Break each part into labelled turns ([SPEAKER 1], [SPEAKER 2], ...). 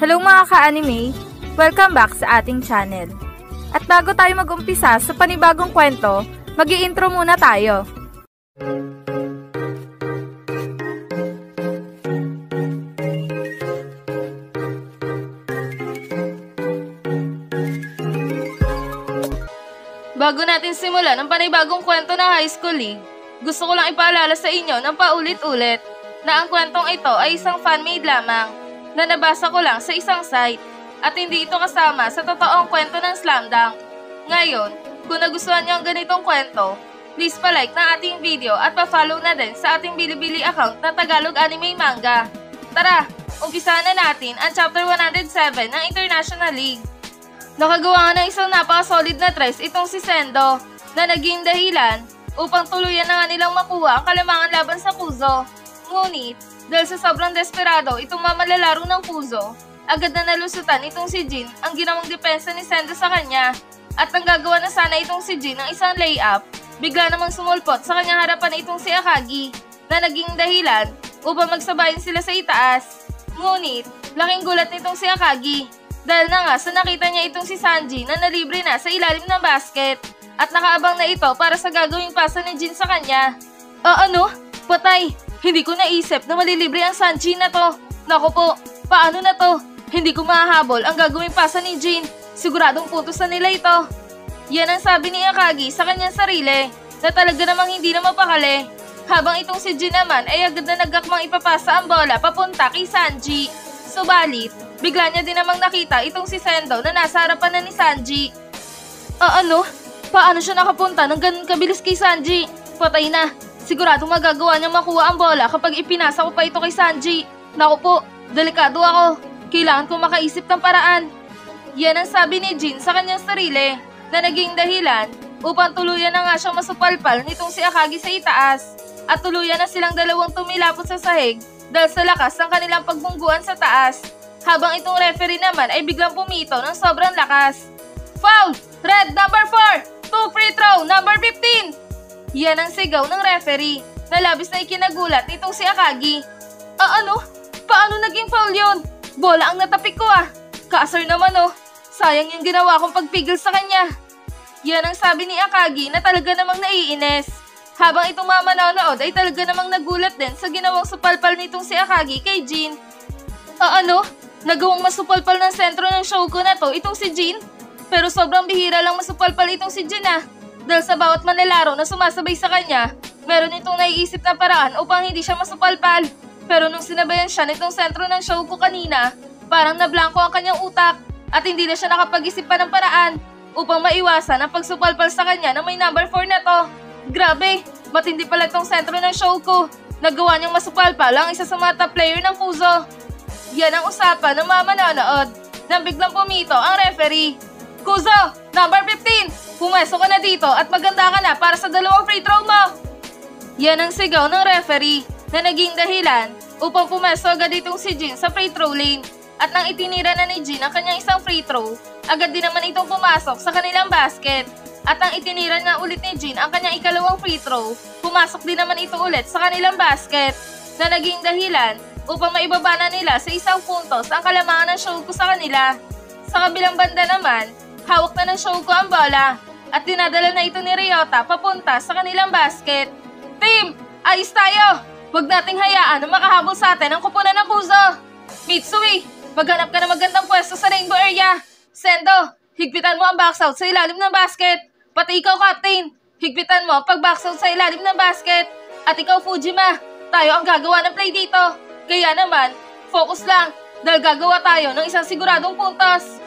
[SPEAKER 1] Hello mga ka-anime! Welcome back sa ating channel. At bago tayo mag-umpisa sa panibagong kwento, mag-i-intro muna tayo. Bago natin simulan ang panibagong kwento ng high school league, gusto ko lang ipaalala sa inyo ng paulit-ulit na ang kwentong ito ay isang fan-made lamang na nabasa ko lang sa isang site at hindi ito kasama sa totoong kwento ng Slam Dunk. Ngayon, kung nagustuhan niyo ang ganitong kwento, please pa-like ng ating video at pa-follow na din sa ating Bilibili account na Tagalog Anime Manga. Tara, umpisahan na natin ang chapter 107 ng International League. Nakagawa nga ng isang napaka-solid na tres itong si Sendo na naging dahilan upang tuluyan na nga nilang makuha ang kalamangan laban sa Kuzo. Ngunit, dahil sa sobrang desperado itong mamalalaro ng Kuzo, agad na nalusutan itong si Jin ang ginawang depensa ni Sendo sa kanya. At nang gagawa na sana itong si Jin ng isang layup, bigla namang sumulpot sa kanyang harapan itong si Akagi na naging dahilan upang magsabayin sila sa itaas. Ngunit, laking gulat nitong si Akagi dahil na nga sa nakita niya itong si Sanji na nalibre na sa ilalim ng basket at nakaabang na ito para sa gagawing pasa ni Jin sa kanya. Ano? Patay! Hindi ko naisip na malilibre ang Sanji na to. Naku po, paano na to? Hindi ko mahahabol ang gagawing pasa ni Jin. Siguradong puntos na nila ito. Yan ang sabi ni Akagi sa kanyang sarili na talaga namang hindi na mapakali. Habang itong si Jin naman ay agad na nagakmang ipapasa ang bola papunta kay Sanji. Subalit, bigla niya din namang nakita itong si Sendo na nasa harapan na ni Sanji. Ano? Paano siya nakapunta ng ganun kabilis kay Sanji? Patay na. Siguradong magagawa niyang makuha ang bola kapag ipinasa ko pa ito kay Sanji. Naku po, delikado ako. Kailangan ko makaisip ng paraan. Yan ang sabi ni Jin sa kanyang sarili na naging dahilan upang tuluyan na nga siyang masupalpal nitong si Akagi sa itaas at tuluyan na silang dalawang tumilapot sa sahig dahil sa lakas ng kanilang pagbungguan sa taas. Habang itong referee naman ay biglang pumito ng sobrang lakas. Foul! Red number 4! 2 free throw number 15! Yan ang sigaw ng referee na labis na ikinagulat nitong si Akagi. Ano? Paano naging foul yun? Bola ang natapik ko Kaasar naman sayang yung ginawa kong pagpigil sa kanya. Yan ang sabi ni Akagi na talaga namang naiinis. Habang itong mamanonood ay talaga namang nagulat din sa ginawang supalpal nitong si Akagi kay Jin. Nagawang masupalpal ng sentro ng Shouko na to itong si Jin? Pero sobrang bihira lang masupalpal itong si Jin Dahil sa bawat manlalaro na sumasabay sa kanya, meron itong naiisip na paraan upang hindi siya masupalpal. Pero nung sinabayan siya nitong sentro ng Shouko kanina, parang nablangko ang kanyang utak at hindi na siya nakapag-isip pa ng paraan upang maiwasan ang pagsupalpal sa kanya na may number 4 na to. Grabe, matindi pala itong sentro ng Shouko. Nagawa niyang masupalpal ang isa sa mga top player ng Kuzo. Yan ang usapan ng mga manonood nang biglang pumito ang referee. Kuzo, number 15, pumeso ka na dito at maganda ka na para sa dalawang free throw mo. Yan ang sigaw ng referee na naging dahilan upang pumeso agad itong si Jin sa free throw lane. At nang itinira na ni Jin ang kanyang isang free throw, agad din naman itong pumasok sa kanilang basket. At nang itinira na ulit ni Jin ang kanyang ikalawang free throw, pumasok din naman ito ulit sa kanilang basket na naging dahilan upang maibaba na nila sa isang puntos ang kalamangan ng Shouko sa kanila. Sa kabilang banda naman, hawak na ng Shouko ang bola at dinadala na ito ni Ryota papunta sa kanilang basket. Team, ayos tayo! Huwag nating hayaan na makahabol sa atin ang kupunan ng Kuzo. Mitsui, maghanap ka na magandang pwesto sa rainbow area. Sendo, higpitan mo ang box out sa ilalim ng basket. Pati ikaw, Captain, higpitan mo ang pag-box out sa ilalim ng basket. At ikaw, Fujima, tayo ang gagawa ng play dito. Kaya naman, focus lang dahil gagawa tayo ng isang siguradong puntos.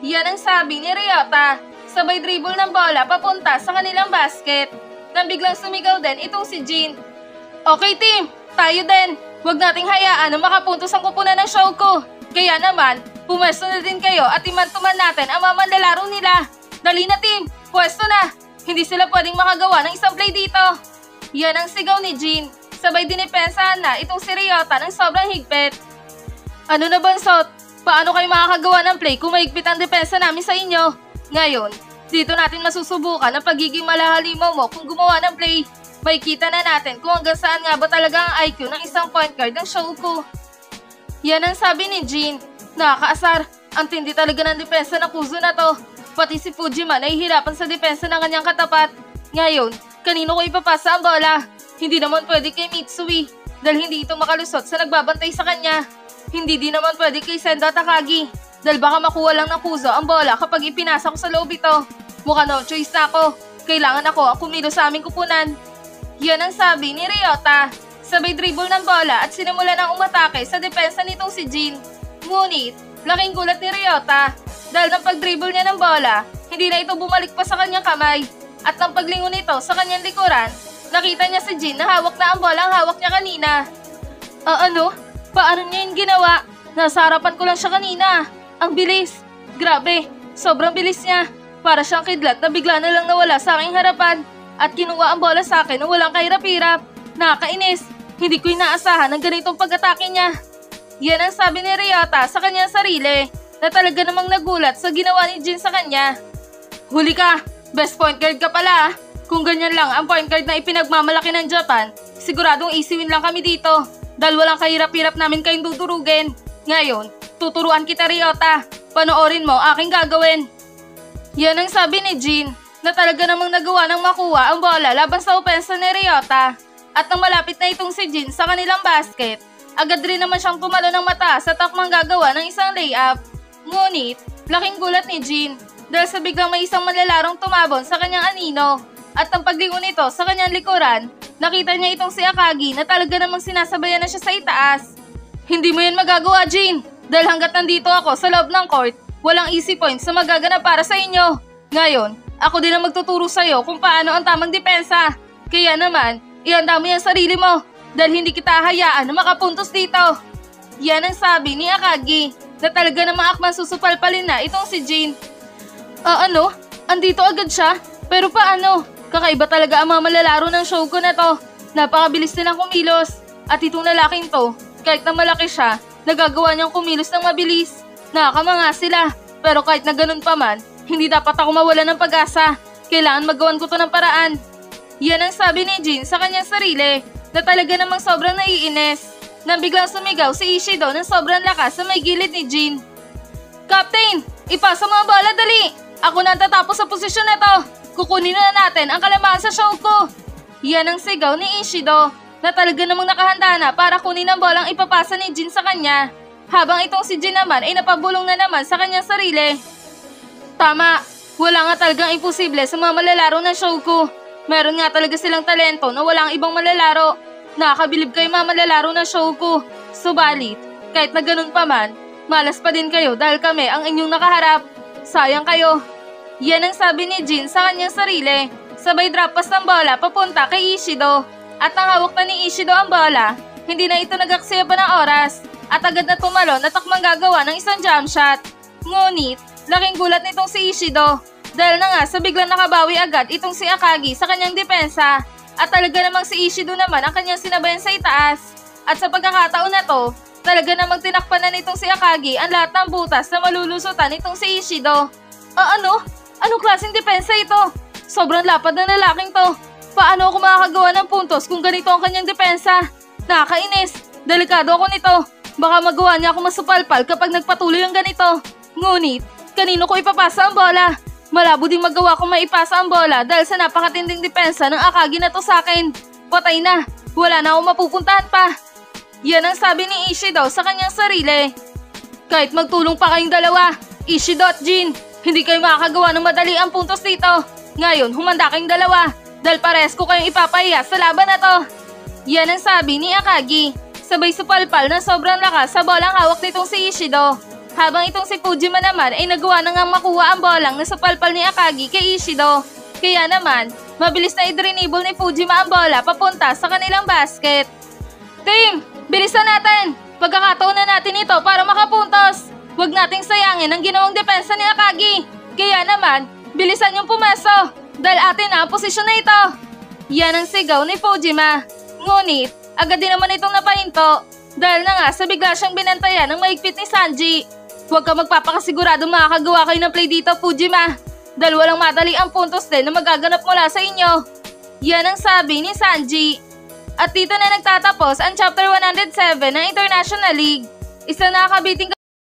[SPEAKER 1] Yan ang sabi ni Ryota, sabay dribble ng bola papunta sa kanilang basket. Nang biglang sumigaw din itong si Jin. Okay team, tayo din. Huwag nating hayaan na makapuntos ang kupunan ng Shouko. Kaya naman, pumwesto na din kayo at imantuman natin ang mga manlalaro nila. Dali na team, pwesto na. Hindi sila pwedeng makagawa ng isang play dito. Yan ang sigaw ni Jin. Sabay dinipensahan na itong si Ryota ng sobrang higpit. Ano na Bansot? Paano kayo makakagawa ng play kung mahigpit ang depensa namin sa inyo? Ngayon, dito natin masusubukan ang pagiging malahalimaw mo kung gumawa ng play. Makikita na natin kung hanggang saan nga ba talaga ang IQ ng isang point guard ng Shouko. Yan ang sabi ni Jin. Nakakaasar. Ang tindi talaga ng depensa ng Kuzo na to. Pati si Fujima nahihirapan sa depensa ng kanyang katapat. Ngayon, kanino ko ipapasa ang bola? Hindi naman pwede kay Mitsui dahil hindi ito makalusot sa nagbabantay sa kanya. Hindi din naman pwede kay Senda Takagi dahil baka makuha lang ng Kuzo ang bola kapag ipinasa ko sa loob ito. Mukha no choice na ako. Kailangan ako ang kumilos sa aming kupunan. Yan ang sabi ni Ryota. Sabay dribble ng bola at sinimula ng umatake sa depensa nitong si Jin. Ngunit, laking gulat ni Ryota dahil ng pag-dribble niya ng bola, hindi na ito bumalik pa sa kanyang kamay. At nang paglingon nito sa kanyang likuran, nakita niya si Jin na hawak na ang bola ang hawak niya kanina. Ano? Paano niya yun ginawa? Nasa harapan ko lang siya kanina. Ang bilis. Grabe, sobrang bilis niya. Para siyang kidlat na bigla na lang nawala sa aking harapan at kinuha ang bola sa akin na walang kahirap-hirap. Nakakainis. Hindi ko inaasahan ng ganitong pag-atake niya. Yan ang sabi ni Ryota sa kanyang sarili na talaga namang nagulat sa ginawa ni Jin sa kanya. Huli ka! Best point guard ka pala. Kung ganyan lang ang point guard na ipinagmamalaki ng Japan, siguradong easy win lang kami dito dahil walang kahirap-hirap namin kayong tuturugin. Ngayon, tuturuan kita Ryota. Panoorin mo aking gagawin. Yan ang sabi ni Jin na talaga namang nagawa ng makuha ang bola laban sa opensa ni Ryota. At nang malapit na itong si Jin sa kanilang basket, agad rin naman siyang tumalo ng mataas at takmang gagawa ng isang layup. Ngunit, laking gulat ni Jin dahil sa biglang may isang manlalarong tumabon sa kanyang anino. At nang paglingon nito sa kanyang likuran, nakita niya itong si Akagi na talaga namang sinasabayan na siya sa itaas. Hindi mo yan magagawa, Jin, dahil hanggat nandito ako sa loob ng court, walang easy points na magaganap para sa inyo. Ngayon, ako din ang magtuturo sa iyo kung paano ang tamang depensa. Kaya naman, ihanda mo yung sarili mo dahil hindi kita hayaan na makapuntos dito. Yan ang sabi ni Akagi na talaga namang akman susupalpalin na itong si Jin. Ano? Andito agad siya? Pero paano? Kakaiba talaga ang mga malalaro ng show ko na to. Napakabilis din ang kumilos. At itong lalaking to, kahit na malaki siya, nagagawa niyang kumilos ng mabilis. Nakakamanga sila. Pero kahit na ganun pa man, hindi dapat ako mawala ng pag-asa. Kailangan magawan ko to ng paraan. Yan ang sabi ni Jin sa kanyang sarili na talaga namang sobrang naiinis. Nang biglang sumigaw si Ishido ng sobrang lakas sa may gilid ni Jin. Captain! Ipasa mo ang bola dali! Ako na ang tatapos sa posisyon na to! Kukunin na natin ang kalamaan sa show ko! Yan ang sigaw ni Ishido na talaga namang nakahanda na para kunin ang bolang ipapasa ni Jin sa kanya. Habang itong si Jin naman ay napabulong na naman sa kanyang sarili. Tama! Wala nga talagang imposible sa mga malalaro ng show ko. Meron nga talaga silang talento na walang ibang malalaro. Nakakabilib kayo mga malalaro ng show ko. Subalit, kahit na ganun pa man, malas pa din kayo dahil kami ang inyong nakaharap. Sayang kayo. Yan ang sabi ni Jin sa kanyang sarili. Sabay drop pass ng bola papunta kay Ishido. At nang hawak na ni Ishido ang bola, hindi na ito nag-aksaya pa ng oras. At agad na tumalon at takmang gagawa ng isang jump shot. Ngunit, laking gulat nitong si Ishido. Dahil na nga sa biglang nakabawi agad itong si Akagi sa kanyang depensa. At talaga namang si Ishido naman ang kanyang sinabayan sa itaas. At sa pagkakataon na to, talaga namang tinakpan na nitong si Akagi ang lahat ng butas na malulusutan nitong si Ishido. Ano? Anong klaseng depensa ito? Sobrang lapad na lalaking to. Paano ako makakagawa ng puntos kung ganito ang kanyang depensa? Nakakainis. Delikado ako nito. Baka magawa niya ako masupalpal kapag nagpatuloy ang ganito. Ngunit, kanino ko ipapasa ang bola? Malabo ding magawa kung maipasa ang bola dahil sa napakatinding depensa ng Akagi na to sa akin. Patay na. Wala na akong mapupuntahan pa. Yan ang sabi ni Ishido sa kanyang sarili. Kahit magtulong pa kayong dalawa, Ishido at Jin, hindi kayo makakagawa ng madali ang puntos dito. Ngayon, humanda kayong dalawa dahil pares ko kayong ipapahiya sa laban na to. Yan ang sabi ni Akagi. Sabay supalpal na sobrang lakas sa bolang hawak nitong si Ishido. Habang itong si Fujima naman ay nagawa na ngang makuha ang bolang na supalpal ni Akagi kay Ishido. Kaya naman, mabilis na idrinibble ni Fujima ang bola papunta sa kanilang basket. Team, bilisan natin! Pagkakataon na natin ito para makapuntos. Huwag nating sayangin ang ginawang depensa ni Akagi. Kaya naman, bilisan yung pumeso dahil atin na ang posisyon na ito. Yan ang sigaw ni Fujima. Ngunit, agad din naman itong napahinto dahil na nga sa bigla siyang binantayan ng mahigpit ni Sanji. Huwag ka magpapakasigurado makakagawa kayo ng play dito, Fujima. Dahil walang madali ang puntos din na magaganap mula sa inyo. Yan ang sabi ni Sanji. At dito na nagtatapos ang Chapter 107 ng International League. Isa na nakakabiting